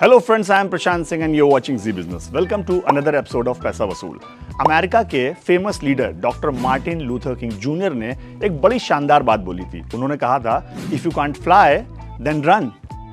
Hello friends, I am Prashant Singh and you are watching Zee business. Welcome to another episode of Paisa Vasool. America के famous leader doctor Martin Luther King junior ने एक बड़ी शानदार बात बोली थी। उन्होंने कहा था, if you can't fly then run,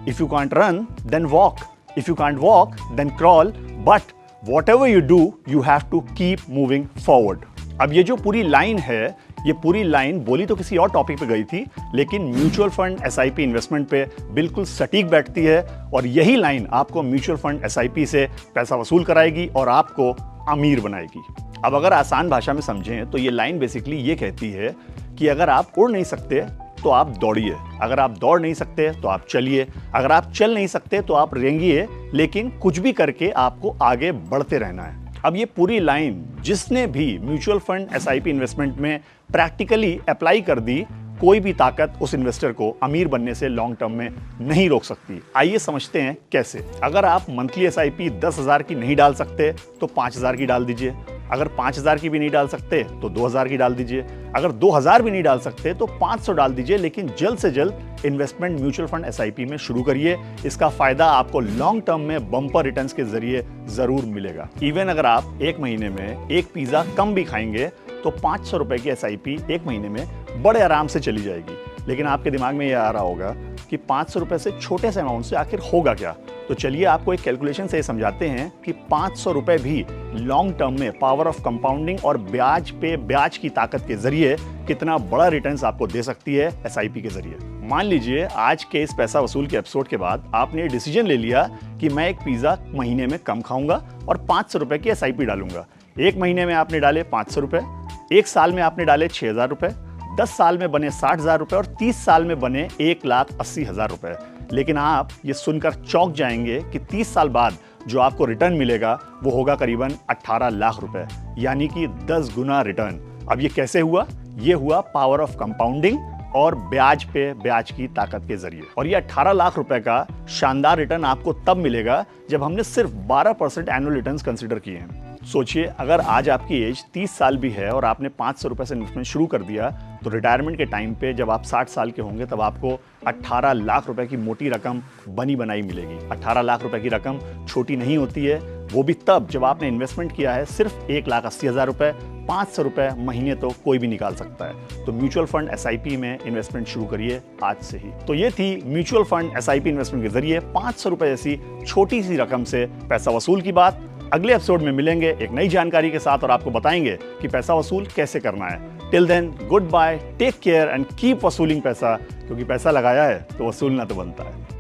if you can't run then walk, if you can't walk then crawl, but whatever you do you have to keep moving forward। अब ये जो पूरी लाइन है, ये पूरी लाइन बोली तो किसी और टॉपिक पे गई थी, लेकिन म्यूचुअल फंड एसआईपी इन्वेस्टमेंट पे बिल्कुल सटीक बैठती है और यही लाइन आपको म्यूचुअल फंड एसआईपी से पैसा वसूल कराएगी और आपको अमीर बनाएगी। अब अगर आसान भाषा में समझें तो ये लाइन बेसिकली ये कहती है कि अगर आप उड़ नहीं सकते तो आप दौड़िए, अगर आप दौड़ नहीं सकते तो आप चलिए, अगर आप चल नहीं सकते तो आप रेंगिए, लेकिन कुछ भी करके आपको आगे बढ़ते रहना है। अब ये पूरी लाइन जिसने भी म्यूचुअल फंड एसआईपी इन्वेस्टमेंट में प्रैक्टिकली अप्लाई कर दी, कोई भी ताकत उस इन्वेस्टर को अमीर बनने से लॉन्ग टर्म में नहीं रोक सकती। आइए समझते हैं कैसे। अगर आप मंथली एसआईपी 10,000 की नहीं डाल सकते तो 5,000 की डाल दीजिए, अगर 5,000 की भी नहीं डाल सकते तो 2,000 की डाल दीजिए, अगर 2,000 भी नहीं डाल सकते तो 500 डाल दीजिए, लेकिन जल्द से जल्द इन्वेस्टमेंट म्यूचुअल फंड एसआईपी में शुरू करिए। इसका फायदा आपको लॉन्ग टर्म में बम्पर रिटर्न्स के जरिए जरूर मिलेगा। इवन अगर आप एक महीने में एक पिज्जा कम भी खाएंगे तो 500 रुपए की एसआईपी एक महीने में बड़े आराम से चली जाएगी। लेकिन आपके दिमाग में यह आ रहा होगा कि 500 रुपए से छोटे से अमाउंट से आखिर होगा क्या। तो चलिए आपको एक कैलकुलेशन से समझाते हैं कि 500 रुपए भी लॉन्ग टर्म में पावर ऑफ कंपाउंडिंग और ब्याज पे ब्याज की ताकत के जरिए कितना बड़ा रिटर्न्स आपको दे सकती है एसआईपी के जरिए। मान लीजिए आज के इस पैसा वसूल के एपिसोड के बाद आपने डिसीजन ले लिया कि मैं एक पिज्जा महीने में कम खाऊंगा और 500 रुपए की एसआईपी डालूंगा। एक महीने में आपने डाले 500 रुपए, एक साल में आपने डाले 6,000 रुपए, 10 साल में बने 60,000 रुपए और 30 साल में बने 1,80,000 रुपए। लेकिन आप ये सुनकर चौंक जाएंगे कि 30 साल बाद जो आपको रिटर्न मिलेगा वो होगा करीबन 18 लाख रुपए, यानी कि 10 गुना रिटर्न। अब ये कैसे हुआ? ये हुआ पावर ऑफ कंपाउंडिंग और ब्याज पे ब्याज की ताकत के जरिए। और ये 18 लाख रुपए का शानदार रिटर्न आपको तब मिलेगा जब हमने सिर्फ 12% एनुअल रिटर्न्स कंसिडर किए हैं। सोचिए, अगर आज आपकी एज 30 साल भी है और आपने 500 रुपए से इन्वेस्टमेंट शुरू कर दिया, तो रिटायरमेंट के टाइम पे जब आप 60 साल के होंगे तब आपको 18 लाख रुपए की मोटी रकम बनी बनाई मिलेगी। 18 लाख रुपए की रकम छोटी नहीं होती है, वो भी तब जब आपने इन्वेस्टमेंट किया है सिर्फ 1,80,000 रुपए। 500 रुपए महीने तो कोई भी निकाल सकता है। तो म्यूचुअल फंड एसआईपी में इन्वेस्टमेंट शुरू करिए आज से ही। तो ये थी म्यूचुअल फंड एसआईपी इन्वेस्टमेंट के जरिए 500 रुपए जैसी छोटी सी रकम से पैसा वसूल की बात। अगले एपिसोड में मिलेंगे एक नई जानकारी के साथ और आपको बताएंगे कि पैसा वसूल कैसे करना है। Till then, good bye, take care and keep वसूलिंग पैसा, क्योंकि पैसा लगाया है तो वसूलना तो बनता है।